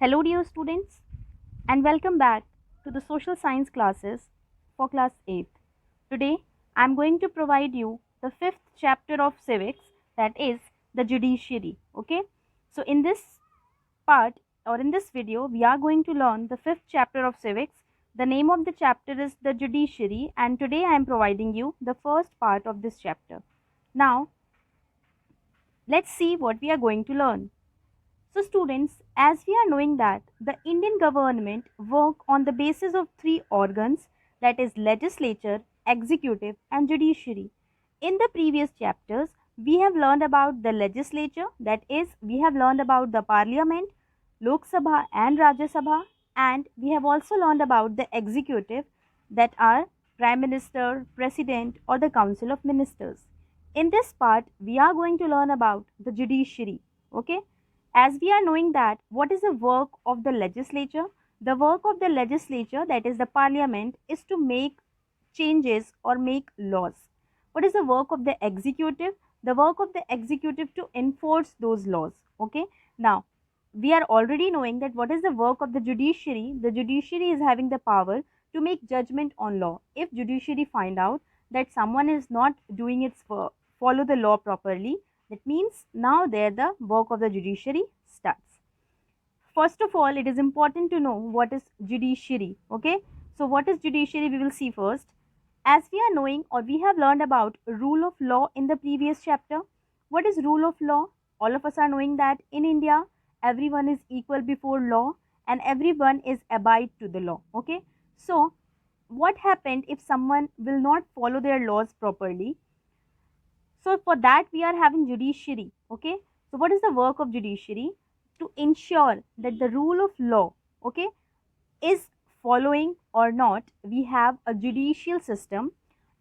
Hello, dear students, and welcome back to the social science classes for class 8th. Today, I am going to provide you the fifth chapter of civics, that is the judiciary. Okay, so in this part or in this video, we are going to learn the fifth chapter of civics. The name of the chapter is the judiciary, and today I am providing you the first part of this chapter. Now, let's see what we are going to learn. So students, as we are knowing that the Indian government work on the basis of three organs, that is legislature, executive and judiciary. In the previous chapters, we have learned about the legislature, that is we have learned about the parliament, Lok Sabha and Rajya Sabha, and we have also learned about the executive, that are prime minister, president or the council of ministers. In this part, we are going to learn about the judiciary. Okay, as we are knowing that what is the work of the legislature, the work of the legislature, that is the parliament, is to make changes or make laws. What is the work of the executive? The work of the executive to enforce those laws. Okay, now we are already knowing that what is the work of the judiciary. The judiciary is having the power to make judgment on law. If judiciary find out that someone is not doing its follow the law properly, that means now there the work of the judiciary starts. First of all, it is important to know what is judiciary. Okay, so what is judiciary we will see first. As we are knowing or we have learned about rule of law in the previous chapter. What is rule of law? All of us are knowing that in India everyone is equal before law and everyone is abide to the law. Okay, so what happened if someone will not follow their laws properly? So for that we are having judiciary. Okay, so what is the work of judiciary? To ensure that the rule of law, okay, is following or not. We have a judicial system,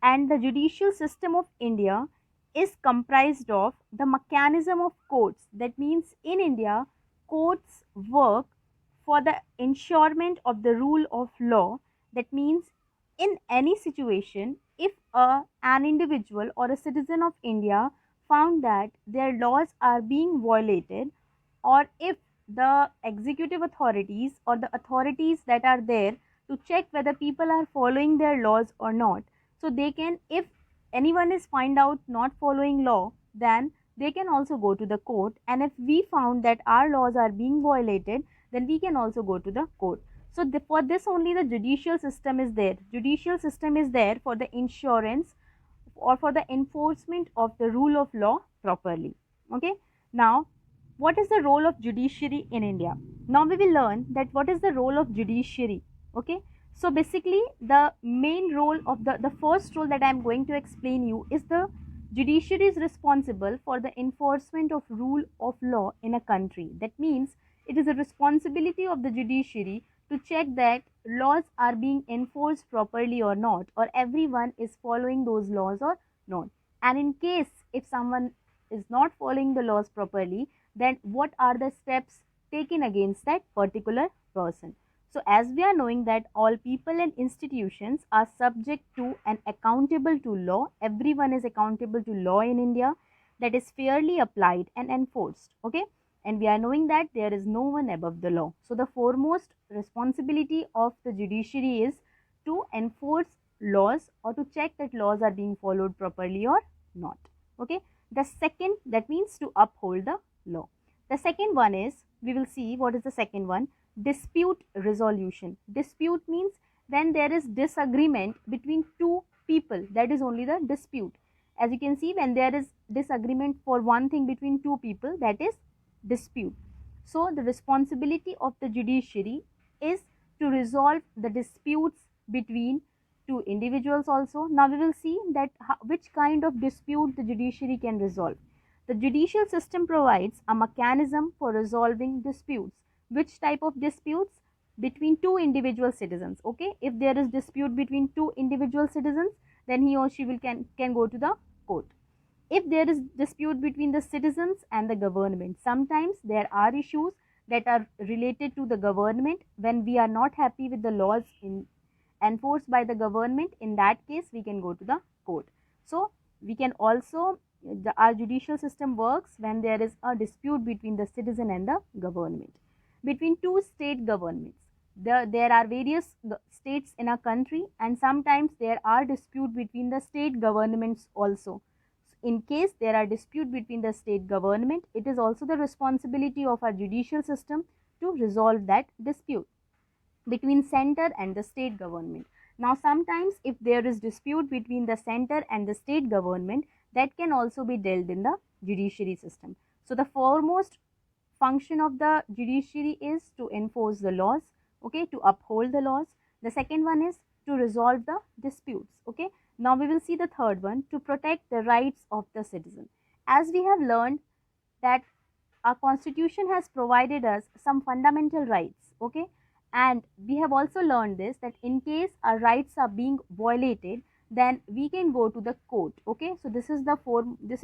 and the judicial system of India is comprised of the mechanism of courts. That means in India, courts work for the ensurement of the rule of law. That means in any situation, if an individual or a citizen of India found that their laws are being violated, or if the executive authorities or the authorities that are there to check whether people are following their laws or not, so they can, if anyone is find out not following law, then they can also go to the court, and if we found that our laws are being violated, then we can also go to the court. So for this only the judicial system is there. Judicial system is there for the insurance or for the enforcement of the rule of law properly. Okay, now what is the role of judiciary in India? Now we will learn that what is the role of judiciary. Okay, so basically the main role of the first role that I am going to explain you is the judiciary is responsible for the enforcement of rule of law in a country. That means it is a responsibility of the judiciary to check that laws are being enforced properly or not, or everyone is following those laws or not. And in case if someone is not following the laws properly, then what are the steps taken against that particular person. So as we are knowing that all people and institutions are subject to and accountable to law, everyone is accountable to law in India, that is fairly applied and enforced. Okay, and we are knowing that there is no one above the law. So the foremost responsibility of the judiciary is to enforce laws or to check that laws are being followed properly or not. Okay, the second, that means to uphold the law. The second one is, we will see what is the second one, dispute resolution. Dispute means when there is disagreement between two people, that is only the dispute. As you can see, when there is disagreement for one thing between two people, that is dispute. So the responsibility of the judiciary is to resolve the disputes between two individuals also. Now we will see that which kind of dispute the judiciary can resolve. The judicial system provides a mechanism for resolving disputes. Which type of disputes? Between two individual citizens. Okay, if there is dispute between two individual citizens, then he or she can go to the court. If there is dispute between the citizens and the government, sometimes there are issues that are related to the government. When we are not happy with the laws enforced by the government, in that case we can go to the court. So we can also, our judicial system works when there is a dispute between the citizen and the government. between two state governments. There are various states in a country, and sometimes there are dispute between the state governments also. In case there are dispute between the state government, it is also the responsibility of our judicial system to resolve that dispute between center and the state government. Now sometimes if there is dispute between the center and the state government, that can also be dealt in the judiciary system. So the foremost function of the judiciary is to enforce the laws, okay, to uphold the laws. The second one is to resolve the disputes, okay. Now we will see the third one, to protect the rights of the citizen. As we have learned that our constitution has provided us some fundamental rights, okay, and we have also learned this, that in case our rights are being violated, then we can go to the court, okay. So this is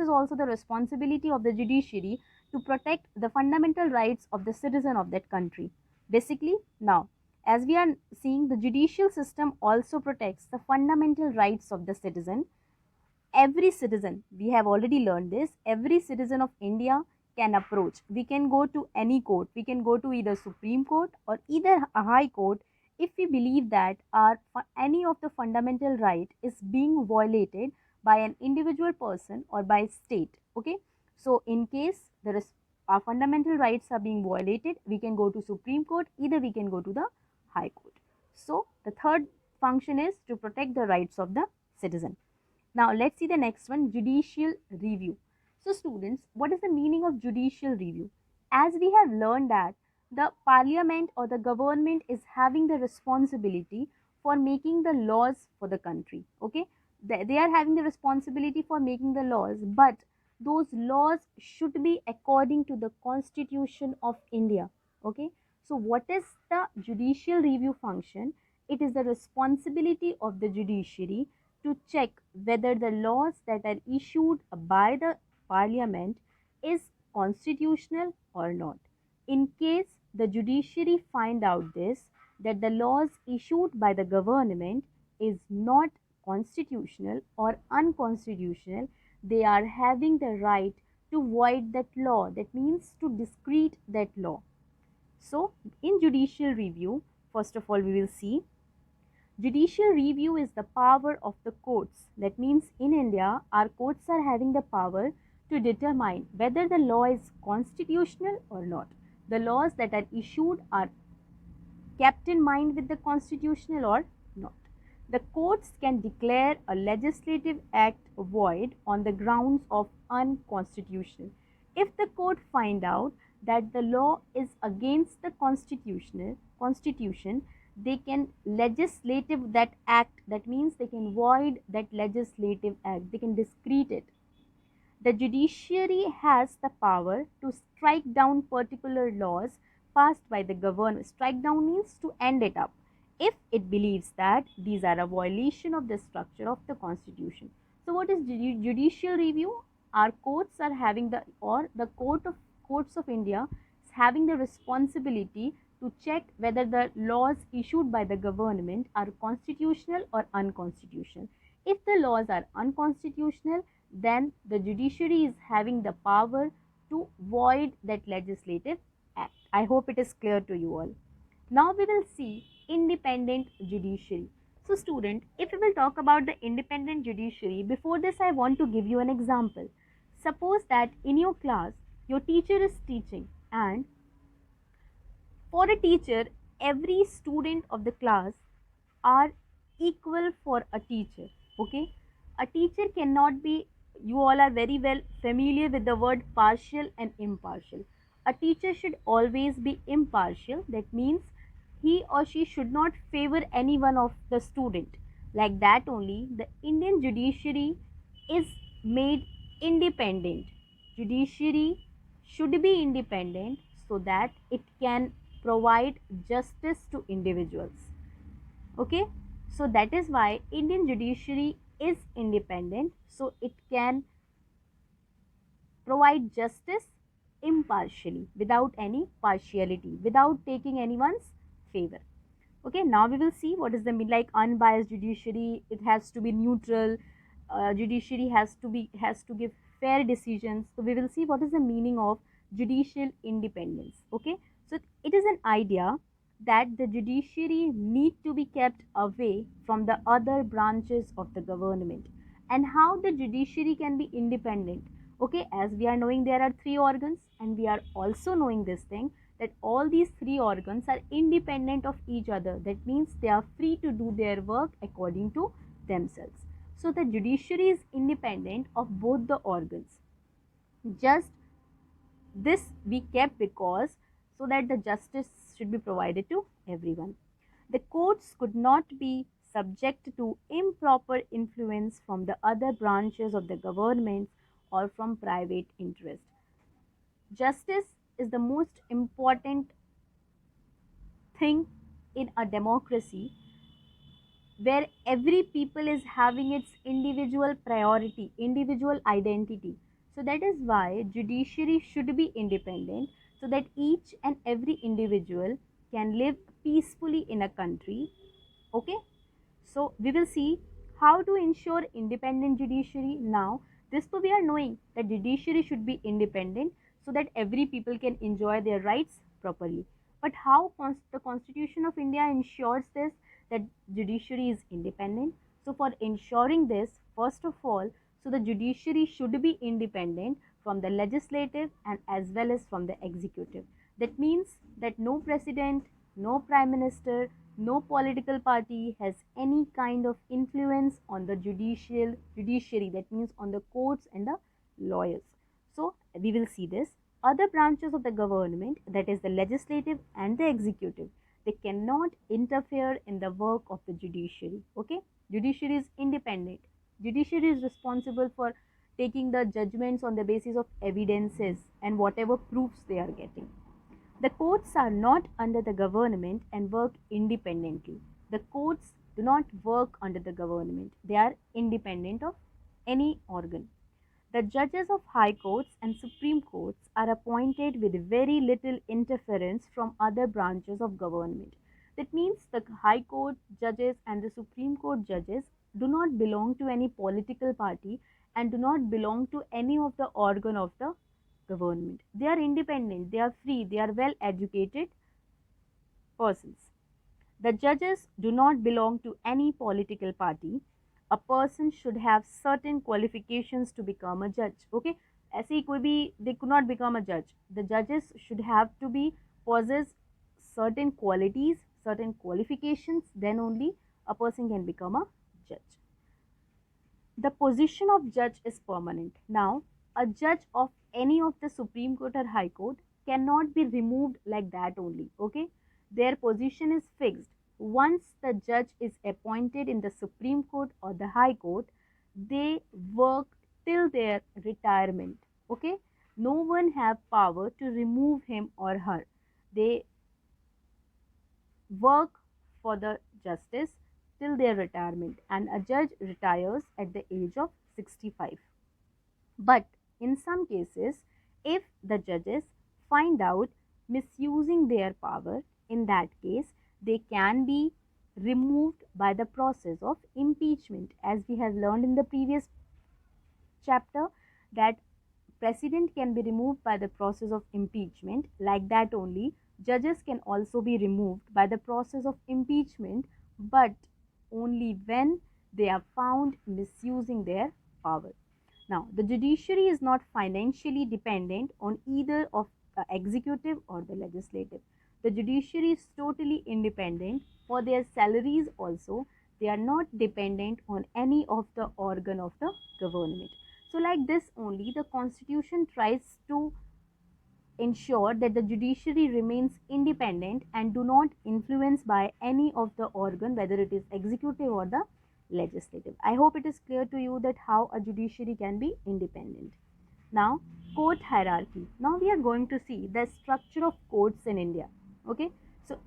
also the responsibility of the judiciary, to protect the fundamental rights of the citizen of that country. Basically, now as we are seeing, the judicial system also protects the fundamental rights of the citizen. Every citizen, we have already learned this, every citizen of India can approach, we can go to any court, we can go to either Supreme Court or either a high court, if we believe that our any of the fundamental right is being violated by an individual person or by state, okay. So in case there is our fundamental rights are being violated, we can go to Supreme Court, either we can go to the high court. So the third function is to protect the rights of the citizen. Now let's see the next one, judicial review. So students, what is the meaning of judicial review? As we have learned that the parliament or the government is having the responsibility for making the laws for the country, okay. They are having the responsibility for making the laws, but those laws should be according to the Constitution of India, okay. So what is the judicial review function? It is the responsibility of the judiciary to check whether the laws that are issued by the parliament is constitutional or not. In case the judiciary find out this, that the laws issued by the government is not constitutional or unconstitutional, they are having the right to void that law, that means to discrete that law. So in judicial review, first of all we will see, judicial review is the power of the courts. That means in India, our courts are having the power to determine whether the law is constitutional or not. The laws that are issued are kept in mind with the constitutional or not. The courts can declare a legislative act void on the grounds of unconstitutional. If the court find out that the law is against the constitution, they can legislative that act, that means they can void that legislative act, they can discrete it. The judiciary has the power to strike down particular laws passed by the government. Strike down means to end it up, if it believes that these are a violation of the structure of the constitution. So what is judicial review? Our courts are having the, or the courts of India is having the responsibility to check whether the laws issued by the government are constitutional or unconstitutional. If the laws are unconstitutional, then the judiciary is having the power to void that legislative act. I hope it is clear to you all. Now we will see independent judiciary. So student, if we will talk about the independent judiciary, before this I want to give you an example. Suppose that in your class, your teacher is teaching, and for a teacher, every student of the class are equal for a teacher, okay. A teacher cannot be, you all are very well familiar with the word partial and impartial. A teacher should always be impartial, that means he or she should not favor any one of the student. Like that only the Indian judiciary is made independent. Judiciary should be independent so that it can provide justice to individuals, okay. So that is why Indian judiciary is independent, so it can provide justice impartially, without any partiality, without taking anyone's favor, okay. Now we will see what is the mean, like unbiased judiciary, it has to be neutral, judiciary has to give fair decisions. So we will see what is the meaning of judicial independence, okay. So it is an idea that the judiciary need to be kept away from the other branches of the government, and how the judiciary can be independent. Okay, as we are knowing, there are three organs, and we are also knowing this thing that all these three organs are independent of each other. That means they are free to do their work according to themselves. So the judiciary is independent of both the organs. Just this we kept because so that the justice should be provided to everyone. The courts could not be subject to improper influence from the other branches of the government or from private interest. Justice is the most important thing in a democracy where every people is having its individual priority, individual identity. So that is why judiciary should be independent so that each and every individual can live peacefully in a country. Okay, so we will see how to ensure independent judiciary. Now this to we are knowing that judiciary should be independent so that every people can enjoy their rights properly. But how the Constitution of India ensures this, that judiciary is independent? So for ensuring this, first of all, so the judiciary should be independent from the legislative and as well as from the executive. That means that no president, no prime minister, no political party has any kind of influence on the judiciary, that means on the courts and the lawyers. So we will see this. Other branches of the government, that is the legislative and the executive, they cannot interfere in the work of the judiciary. Okay, judiciary is independent. Judiciary is responsible for taking the judgments on the basis of evidences and whatever proofs they are getting. The courts are not under the government and work independently. The courts do not work under the government. They are independent of any organ. The judges of high courts and supreme courts are appointed with very little interference from other branches of government. That means the high court judges and the supreme court judges do not belong to any political party and do not belong to any of the organ of the government. They are independent, they are free, they are well educated persons. The judges do not belong to any political party. A person should have certain qualifications to become a judge. Okay, ऐसे ही कोई भी they could not become a judge. The judges should have to be possess certain qualities, certain qualifications, then only a person can become a judge. The position of judge is permanent. Now, a judge of any of the Supreme Court or High Court cannot be removed like that only. Okay, their position is fixed. Once the judge is appointed in the Supreme Court or the High Court, they work till their retirement. Okay, no one have power to remove him or her. They work for the justice till their retirement, and a judge retires at the age of 65. But in some cases, if the judges find out misusing their power, in that case they can be removed by the process of impeachment. As we have learned in the previous chapter that president can be removed by the process of impeachment, like that only judges can also be removed by the process of impeachment, but only when they are found misusing their power. Now, the judiciary is not financially dependent on either of the executive or the legislative. The judiciary is totally independent. For their salaries also, they are not dependent on any of the organ of the government. So like this only, the constitution tries to ensure that the judiciary remains independent and do not influence by any of the organ, whether it is executive or the legislative. I hope it is clear to you that how a judiciary can be independent. Now, court hierarchy. Now we are going to see the structure of courts in India. Okay, so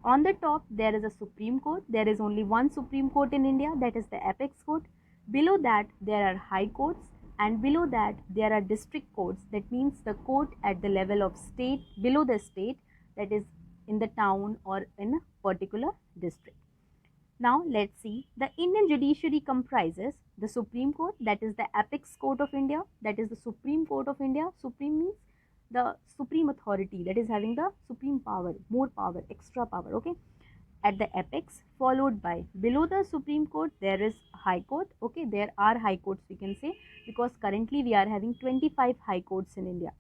on the top there is a Supreme Court. There is only one Supreme Court in India, that is the apex court. Below that there are high courts, and below that there are district courts. That means the court at the level of state, below the state, that is in the town or in a particular district. Now let's see, the Indian judiciary comprises the Supreme Court, that is the apex court of India, that is the Supreme Court of India. Supreme means the supreme authority, that is having the supreme power, more power, extra power, okay, at the apex, followed by below the Supreme Court there is High Court. Okay, there are high courts we can say, because currently we are having 25 high courts in India.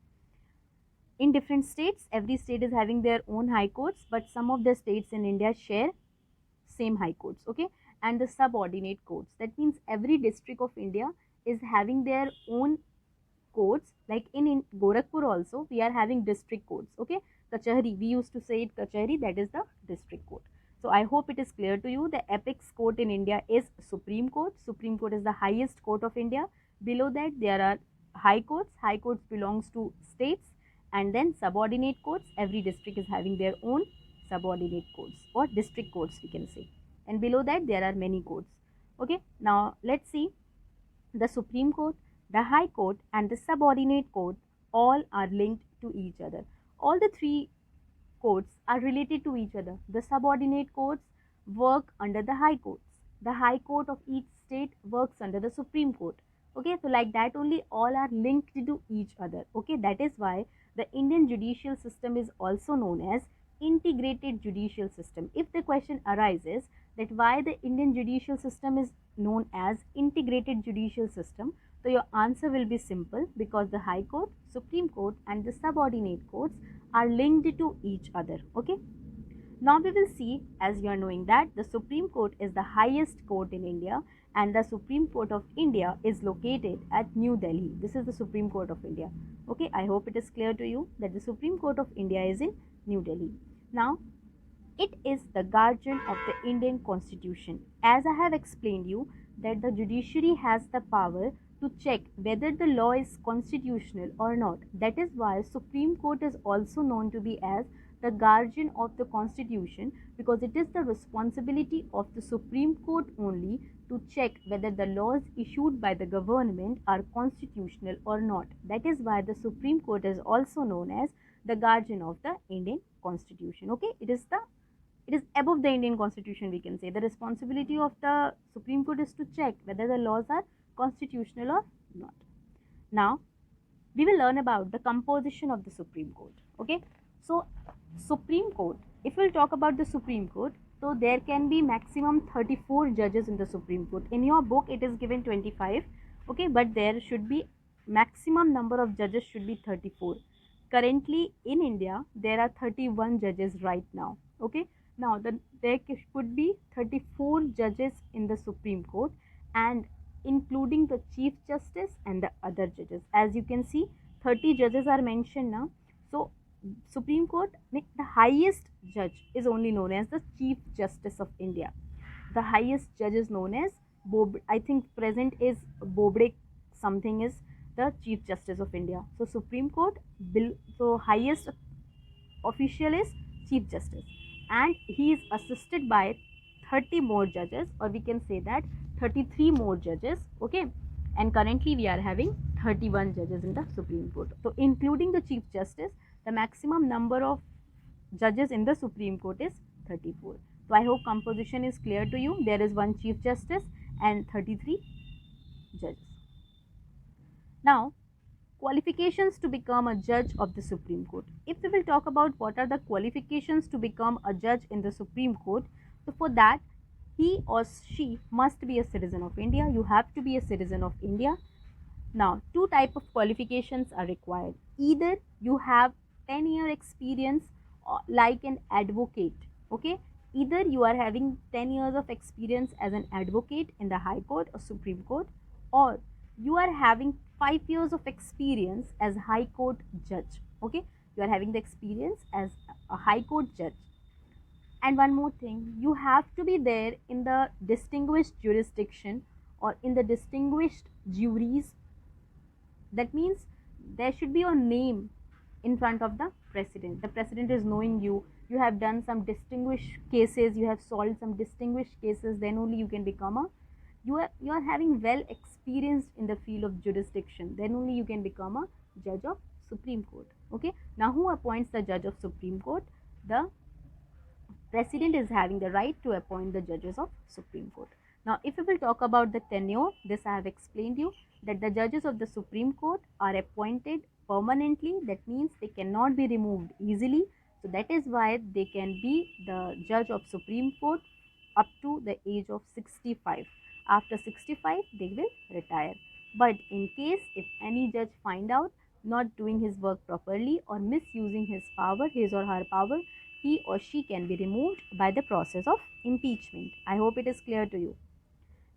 In different states, every state is having their own high courts, but some of the states in India share same high courts. Okay, and the subordinate courts, that means every district of India is having their own courts. Like in Gorakhpur also we are having district courts. Okay, Kachahari, we used to say it Kachahari, that is the district court. So I hope it is clear to you. The apex court in India is Supreme Court. Supreme Court is the highest court of India. Below that there are high courts. High courts belongs to states, and then subordinate courts. Every district is having their own subordinate courts or district courts we can say, and below that there are many courts. Okay, now let's see. The Supreme Court, the High Court, and the subordinate court all are linked to each other. All the three courts are related to each other. The subordinate courts work under the High Courts. The High Court of each state works under the Supreme Court. Okay, so like that only all are linked to each other. Okay, that is why the Indian judicial system is also known as integrated judicial system. If the question arises that why the Indian judicial system is known as integrated judicial system, so your answer will be simple, because the High Court, Supreme Court and the subordinate courts are linked to each other. Okay, now we will see, as you are knowing, that the Supreme Court is the highest court in India, and the Supreme Court of India is located at New Delhi. This is the Supreme Court of India. Okay, I hope it is clear to you that the Supreme Court of India is in New Delhi. Now, it is the guardian of the Indian Constitution. As I have explained you that the judiciary has the power to check whether the law is constitutional or not. That is why Supreme Court is also known to be as the guardian of the Constitution, because it is the responsibility of the Supreme Court only to check whether the laws issued by the government are constitutional or not. That is why the Supreme Court is also known as the guardian of the Indian Constitution. Okay, it is above the Indian Constitution we can say. The responsibility of the Supreme Court is to check whether the laws are constitutional or not. Now, we will learn about the composition of the Supreme Court. Okay, so Supreme Court, if we'll talk about the Supreme Court, so there can be maximum 34 judges in the Supreme Court. In your book it is given 25, okay, but there should be maximum number of judges should be 34. Currently in India there are 31 judges right now. Okay, now there could be 34 judges in the Supreme Court, and including the Chief Justice and the other judges. As you can see, 30 judges are mentioned now. So Supreme Court, the highest judge is only known as the Chief Justice of India. The highest judge is known as I think present is Bobde something is the Chief Justice of India. So Supreme Court, so highest official is Chief Justice, and he is assisted by 30 more judges, or we can say that 33 more judges. Okay, and currently we are having 31 judges in the Supreme Court. So including the Chief Justice, the maximum number of judges in the Supreme Court is 34. So I hope composition is clear to you. There is one Chief Justice and 33 judges. Now, qualifications to become a judge of the Supreme Court. If we will talk about what are the qualifications to become a judge in the Supreme Court, so for that he or she must be a citizen of India. You have to be a citizen of India. Now, two type of qualifications are required. Either you have 10-year experience like an advocate. Okay, either you are having 10 years of experience as an advocate in the High Court or Supreme Court, or you are having 5 years of experience as High Court judge. Okay, you are having the experience as a High Court judge. And one more thing, you have to be there in the distinguished jurisdiction or in the distinguished juries. That means there should be your name in front of the president. The president is knowing you. You have done some distinguished cases. You have solved some distinguished cases. Then only you can become a. You are having well experienced in the field of jurisdiction. Then only you can become a judge of Supreme Court. Okay. Now, who appoints the judge of Supreme Court? The president is having the right to appoint the judges of Supreme Court. Now, if we will talk about the tenure, this I have explained you that the judges of the Supreme Court are appointed permanently, that means they cannot be removed easily. So that is why they can be the judge of Supreme Court up to the age of 65. After 65, they will retire. But in case if any judge find out not doing his work properly or misusing his power, his or her power, he or she can be removed by the process of impeachment. I hope it is clear to you.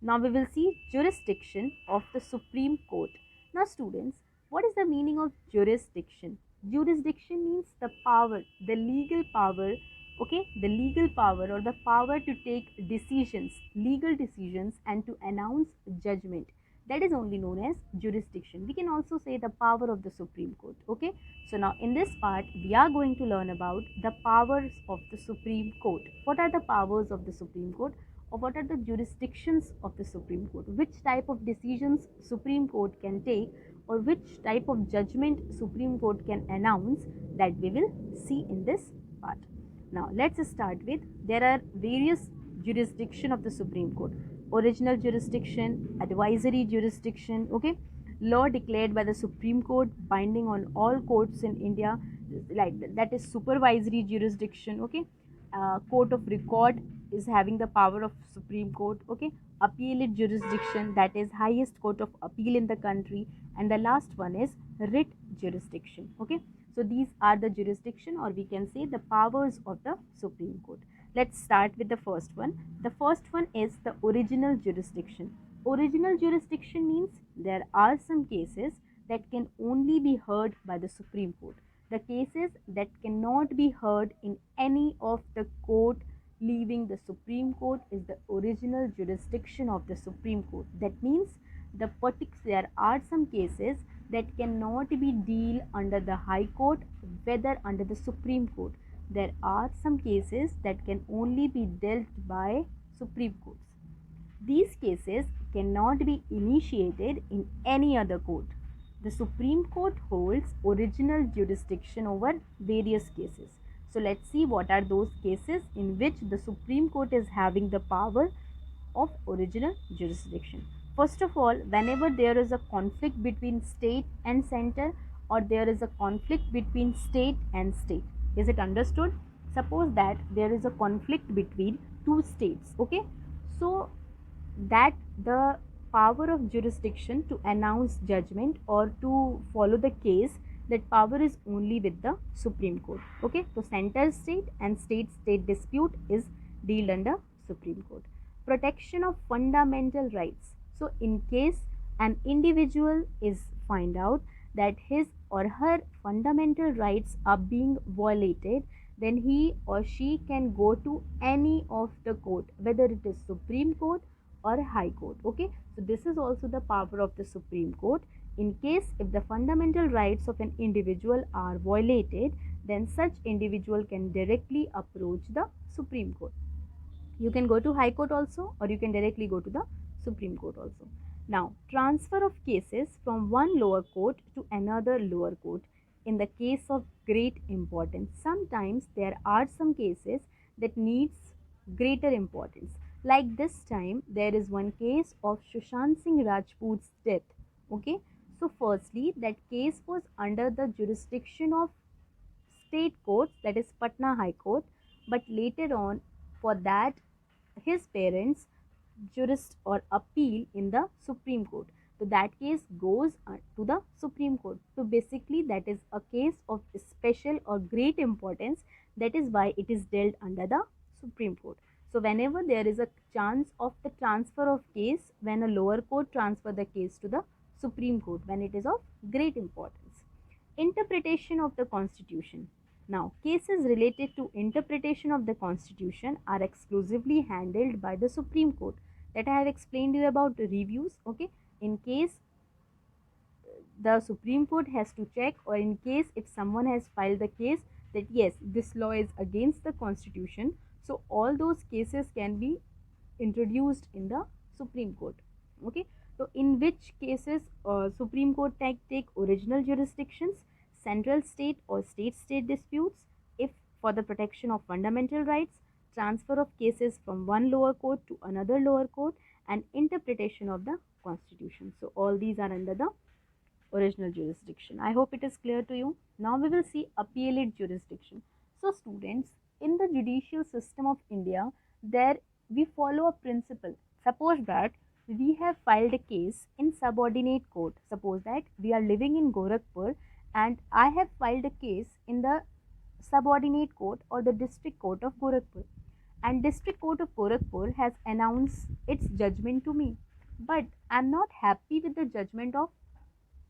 Now we will see jurisdiction of the Supreme Court. Now students, what is the meaning of jurisdiction? Jurisdiction means the power, the legal power, okay, the legal power or the power to take decisions, legal decisions, and to announce judgment. That is only known as jurisdiction. We can also say the power of the Supreme Court, okay. So now in this part, we are going to learn about the powers of the Supreme Court. What are the powers of the Supreme Court? Or what are the jurisdictions of the Supreme Court, which type of decisions Supreme Court can take, or which type of judgment Supreme Court can announce, that we will see in this part. Now let's start with, there are various jurisdiction of the Supreme Court: original jurisdiction, advisory jurisdiction, okay, law declared by the Supreme Court binding on all courts in India, like that is supervisory jurisdiction, okay. Court of record is having the power of Supreme Court, okay. Appellate jurisdiction, that is highest court of appeal in the country. And the last one is writ jurisdiction, okay. So these are the jurisdiction, or we can say the powers of the Supreme Court. Let's start with the first one. The first one is the original jurisdiction. Original jurisdiction means there are some cases that can only be heard by the Supreme Court. The cases that cannot be heard in any of the court leaving the Supreme Court is the original jurisdiction of the Supreme Court. That means there are some cases that cannot be dealt under the High Court, whether under the Supreme Court. There are some cases that can only be dealt by Supreme Courts. These cases cannot be initiated in any other court. The Supreme Court holds original jurisdiction over various cases. So let's see what are those cases in which the Supreme Court is having the power of original jurisdiction. First of all, whenever there is a conflict between state and center, or there is a conflict between state and state. Is it understood? Suppose that there is a conflict between two states, okay. So that the power of jurisdiction to announce judgment or to follow the case, that power is only with the Supreme Court, okay. So center state and state dispute is dealt under Supreme Court. Protection of fundamental rights. So in case an individual is find out that his or her fundamental rights are being violated, then he or she can go to any of the court, whether it is Supreme Court or High Court, okay. So this is also the power of the Supreme Court. In case if the fundamental rights of an individual are violated, then such individual can directly approach the Supreme Court. You can go to High Court also, or you can directly go to the Supreme Court also. Now, transfer of cases from one lower court to another lower court in the case of great importance. Sometimes there are some cases that needs greater importance. Like this time, there is one case of Sushant Singh Rajput's death, okay. So firstly, that case was under the jurisdiction of state courts, that is Patna High Court, but later on, for that, his parents jurist or appeal in the Supreme Court. So that case goes to the Supreme Court. So basically that is a case of special or great importance. That is why it is dealt under the Supreme Court. So whenever there is a chance of the transfer of case, when a lower court transfer the case to the Supreme Court, when it is of great importance. Interpretation of the Constitution. Now, cases related to interpretation of the Constitution are exclusively handled by the Supreme Court. That I have explained you about the reviews, okay. In case the Supreme Court has to check, or in case if someone has filed the case that yes, this law is against the Constitution, so all those cases can be introduced in the Supreme Court, okay. So in which cases Supreme Court take original jurisdictions, central state or state disputes, if for the protection of fundamental rights, transfer of cases from one lower court to another lower court, and interpretation of the Constitution. So all these are under the original jurisdiction. I hope it is clear to you. Now we will see appellate jurisdiction. So students, in the judicial system of India, there we follow a principle. Suppose that we have filed a case in subordinate court. Suppose that we are living in Gorakhpur and I have filed a case in the subordinate court or the district court of Gorakhpur, and district court of Gorakhpur has announced its judgment to me, but I am not happy with the judgment of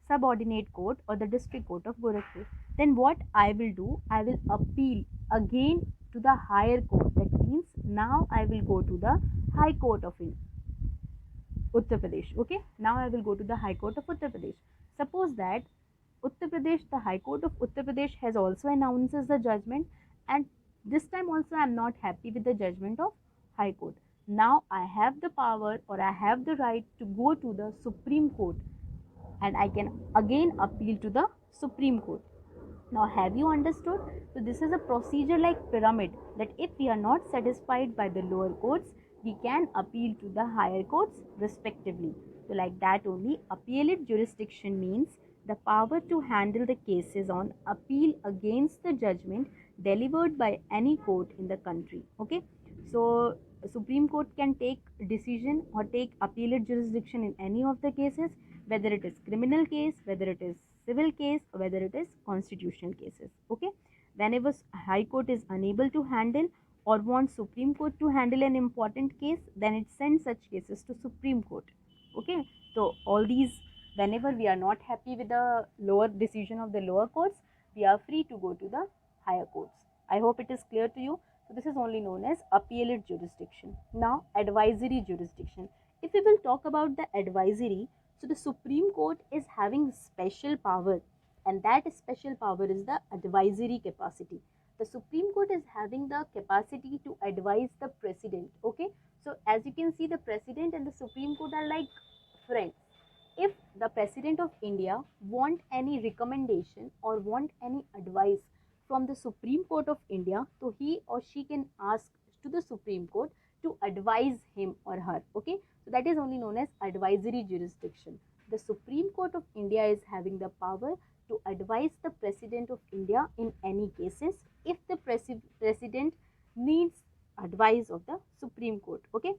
subordinate court or the district court of Gorakhpur. Then what I will do, I will appeal again to the higher court. That means now I will go to the high court of Uttar Pradesh. Okay, now I will go to the high court of Uttar Pradesh. Suppose that Uttar Pradesh, the high court of Uttar Pradesh has also announces the judgment, and this time also I am not happy with the judgment of high court. Now I have the power or I have the right to go to the Supreme Court, and I can again appeal to the Supreme Court. Now have you understood? So this is a procedure like pyramid, that if we are not satisfied by the lower courts, we can appeal to the higher courts respectively. So like that only, appellate jurisdiction means the power to handle the cases on appeal against the judgment delivered by any court in the country. Okay, so Supreme Court can take decision or take appellate jurisdiction in any of the cases, whether it is criminal case, whether it is civil case, or whether it is constitutional cases. Okay, whenever high court is unable to handle or wants Supreme Court to handle an important case, then it sends such cases to Supreme Court. Okay, so all these, whenever we are not happy with the lower decision of the lower courts, we are free to go to the higher courts. I hope it is clear to you. So this is only known as appellate jurisdiction. Now advisory jurisdiction. If we will talk about the advisory, so the Supreme Court is having special power, and that special power is the advisory capacity. The Supreme Court is having the capacity to advise the president. Okay, so as you can see, the president and the Supreme Court are like friends. If the president of India want any recommendation or want any advice from the Supreme Court of India, so he or she can ask to the Supreme Court to advise him or her. Okay, so that is only known as advisory jurisdiction. The Supreme Court of India is having the power to advise the President of India in any cases if the President needs advice of the Supreme Court. Okay,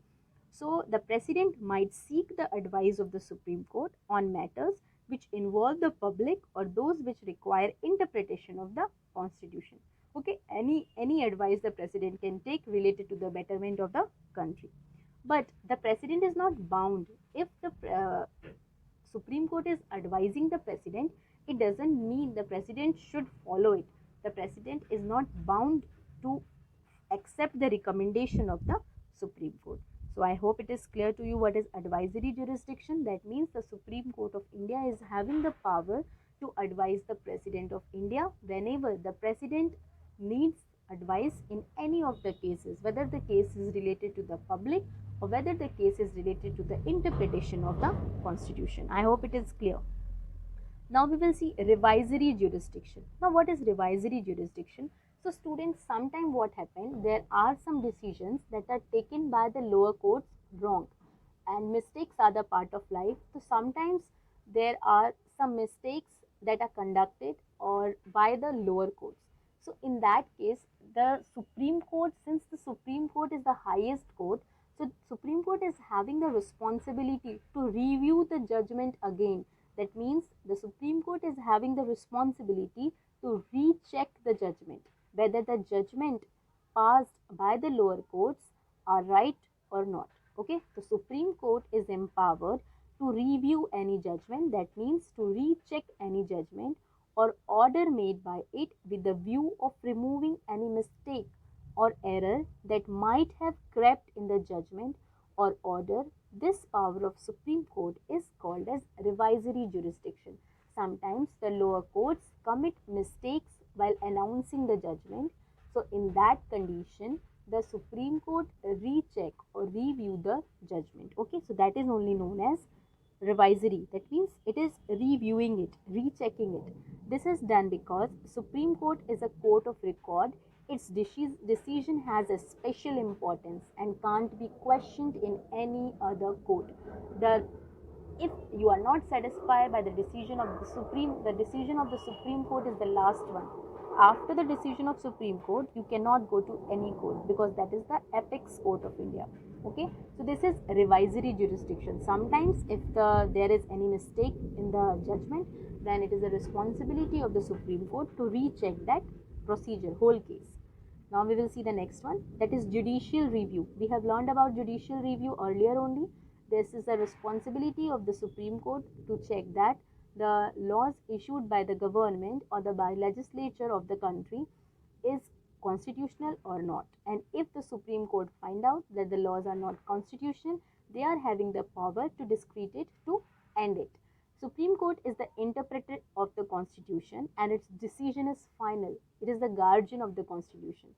so the President might seek the advice of the Supreme Court on matters which involve the public or those which require interpretation of the Constitution. Okay, any advice the President can take related to the betterment of the country. But the President is not bound. If the Supreme Court is advising the President, it doesn't mean the President should follow it. The President is not bound to accept the recommendation of the Supreme Court. So I hope it is clear to you what is advisory jurisdiction. That means the Supreme Court of India is having the power to advise the President of India whenever the President needs advice in any of the cases, whether the case is related to the public or whether the case is related to the interpretation of the Constitution. I hope it is clear. Now we will see revisory jurisdiction. Now what is revisory jurisdiction? So students, sometimes what happens, there are some decisions that are taken by the lower courts wrong, and mistakes are the part of life. So sometimes there are some mistakes that are conducted or by the lower courts. So in that case, the Supreme Court, since the Supreme Court is the highest court, so Supreme Court is having the responsibility to review the judgment again. That means the Supreme Court is having the responsibility to recheck the judgment, whether the judgment passed by the lower courts are right or not. Okay, the Supreme Court is empowered to review any judgment. That means to recheck any judgment or order made by it with the view of removing any mistake or error that might have crept in the judgment or order. This power of Supreme Court is called as revisory jurisdiction. Sometimes the lower courts commit mistakes while announcing the judgment. So in that condition, the Supreme Court recheck or review the judgment. Okay, so that is only known as revisory. That means it is reviewing it, rechecking it. This is done because Supreme Court is a court of record. Its decision has a special importance and can't be questioned in any other court. The if you are not satisfied by the decision of the decision of the Supreme Court is the last one. After the decision of Supreme Court, you cannot go to any court because that is the apex court of India. Okay, so this is revisory jurisdiction. Sometimes if there is any mistake in the judgment, then it is the responsibility of the Supreme Court to recheck that procedure, whole case. Now we will see the next one, that is judicial review. We have learned about judicial review earlier only. This is the responsibility of the Supreme Court to check that the laws issued by the government or the by legislature of the country is constitutional or not. And if the Supreme Court find out that the laws are not constitutional, they are having the power to discreet it, to end it. Supreme Court is the interpreter of the Constitution and its decision is final. It is the guardian of the Constitution.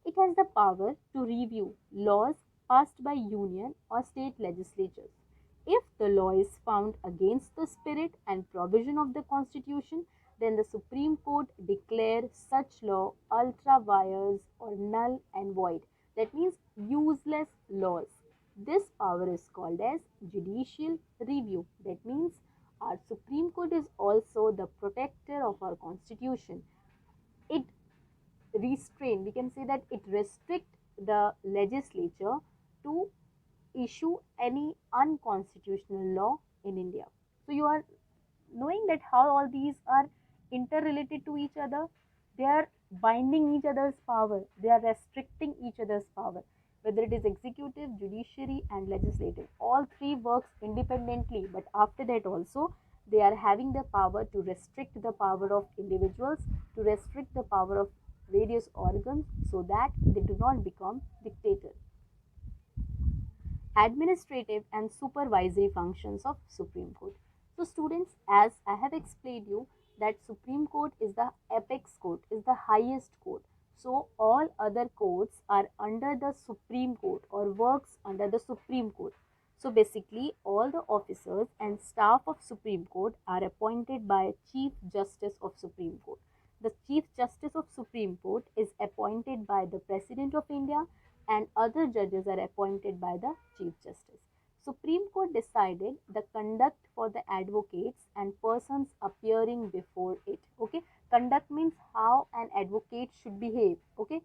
It has the power to review laws passed by union or state legislatures. If the law is found against the spirit and provision of the Constitution, then the Supreme Court declares such law ultra vires or null and void. That means useless laws. This power is called as judicial review. That means our Supreme Court is also the protector of our Constitution. It we can say that it restricts the legislature to issue any unconstitutional law in India. So you are knowing that how all these are interrelated to each other. They are binding each other's power. They are restricting each other's power. Whether it is executive, judiciary and legislative, all three works independently, but after that also they are having the power to restrict the power of individuals, to restrict the power of various organs so that they do not become dictators. Administrative and supervisory functions of Supreme Court. So students, as I have explained you that Supreme Court is the apex court, is the highest court. So all other courts are under the Supreme Court or works under the Supreme Court. So basically all the officers and staff of Supreme Court are appointed by Chief Justice of Supreme Court. The Chief Justice of Supreme Court is appointed by the President of India and other judges are appointed by the Chief Justice. Supreme Court decided the conduct for the advocates and persons appearing before it. Okay, conduct means how an advocate should behave. Okay,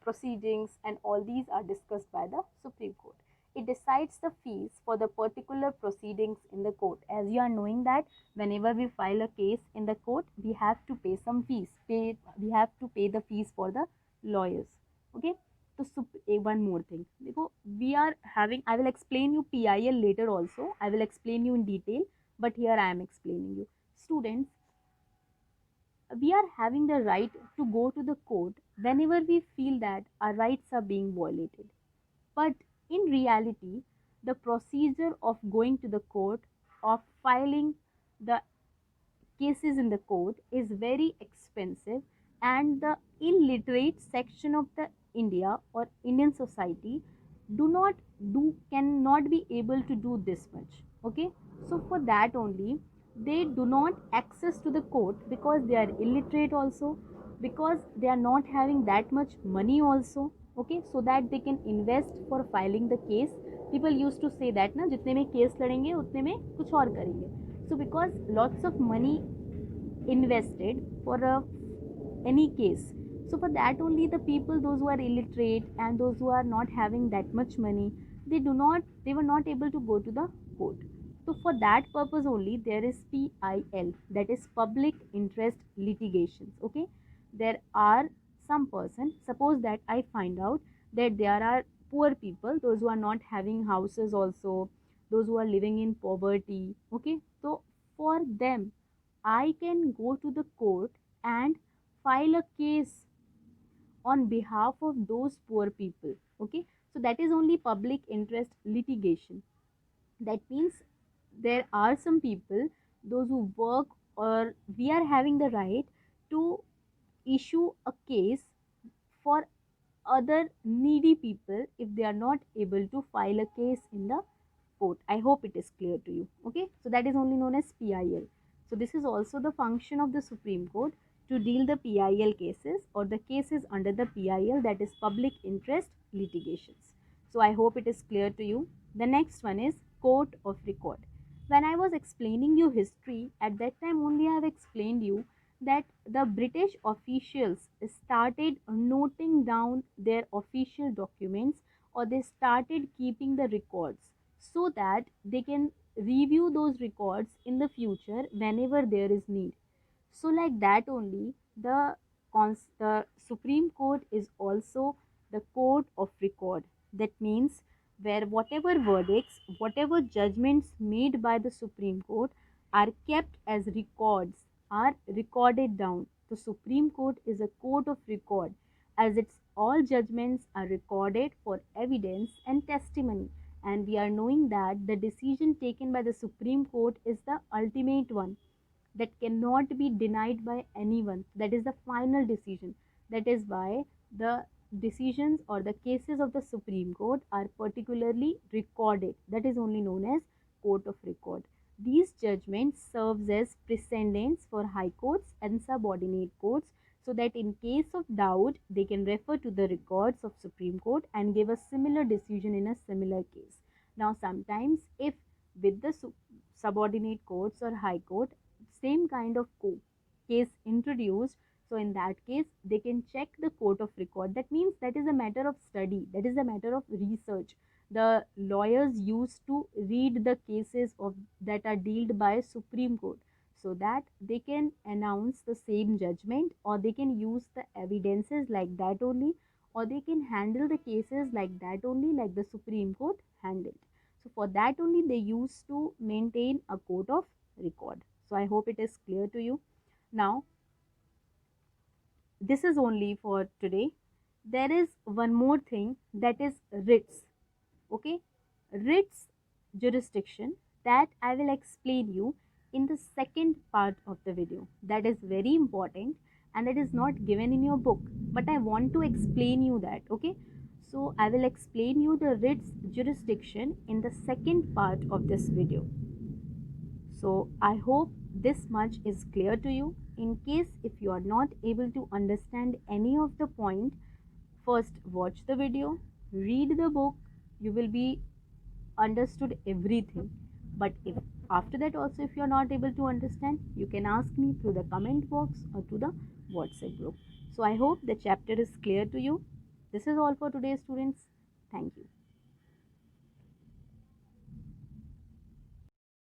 proceedings and all these are discussed by the Supreme Court. It decides the fees for the particular proceedings in the court. As you are knowing that whenever we file a case in the court, we have to pay some fees. We have to pay the fees for the lawyers. Okay. So one more thing, we are having, I will explain you PIL later also. I will explain you in detail, but here I am explaining you. Students, we are having the right to go to the court whenever we feel that our rights are being violated. But in reality, the procedure of going to the court, of filing the cases in the court is very expensive, and the illiterate section of the India or Indian society cannot be able to do this much. Okay, so for that only they do not access to the court because they are illiterate also, because they are not having that much money also. Okay, so that they can invest for filing the case. People used to say that na jitne mein case ladenge utne mein kuch aur karenge. So because lots of money invested for any case, so for that only the people, those who are illiterate and those who are not having that much money, they were not able to go to the court. So for that purpose only there is PIL, that is public interest litigations. Okay, there are some person, suppose that I find out that there are poor people, those who are not having houses also, those who are living in poverty. Okay, so for them I can go to the court and file a case on behalf of those poor people. Okay, so that is only public interest litigation. That means there are some people, those who work, or we are having the right to issue a case for other needy people if they are not able to file a case in the court. I hope it is clear to you. Okay, so that is only known as PIL. So this is also the function of the Supreme Court, to deal the PIL cases or the cases under the PIL, that is public interest litigations. So I hope it is clear to you. The next one is court of record. When I was explaining you history, at that time only I have explained you that the British officials started noting down their official documents, or they started keeping the records so that they can review those records in the future whenever there is need. So like that only, the Supreme Court is also the court of record. That means where whatever verdicts, whatever judgments made by the Supreme Court are kept as records, are recorded down. The Supreme Court is a court of record, as its all judgments are recorded for evidence and testimony. And we are knowing that the decision taken by the Supreme Court is the ultimate one, that cannot be denied by anyone. That is the final decision. That is why the decisions or the cases of the Supreme Court are particularly recorded. That is only known as court of record. These judgments serves as precedents for high courts and subordinate courts, so that in case of doubt they can refer to the records of Supreme Court and give a similar decision in a similar case. Now sometimes if with the subordinate courts or high court same kind of case introduced, so in that case they can check the court of record. That means that is a matter of study, that is a matter of research. The lawyers used to read the cases of that are dealt by Supreme Court, so that they can announce the same judgment, or they can use the evidences like that only, or they can handle the cases like that only, like the Supreme Court handled. So for that only they used to maintain a court of record. So I hope it is clear to you. Now this is only for today. There is one more thing, that is writs. Okay, writs jurisdiction, that I will explain you in the second part of the video. That is very important and that is not given in your book, but I want to explain you that. Okay, so I will explain you the writs jurisdiction in the second part of this video. So I hope this much is clear to you. In case if you are not able to understand any of the point, first watch the video, read the book, you will be understood everything. But if after that also if you are not able to understand, you can ask me through the comment box or to the WhatsApp group. So I hope the chapter is clear to you. This is all for today, students. Thank you.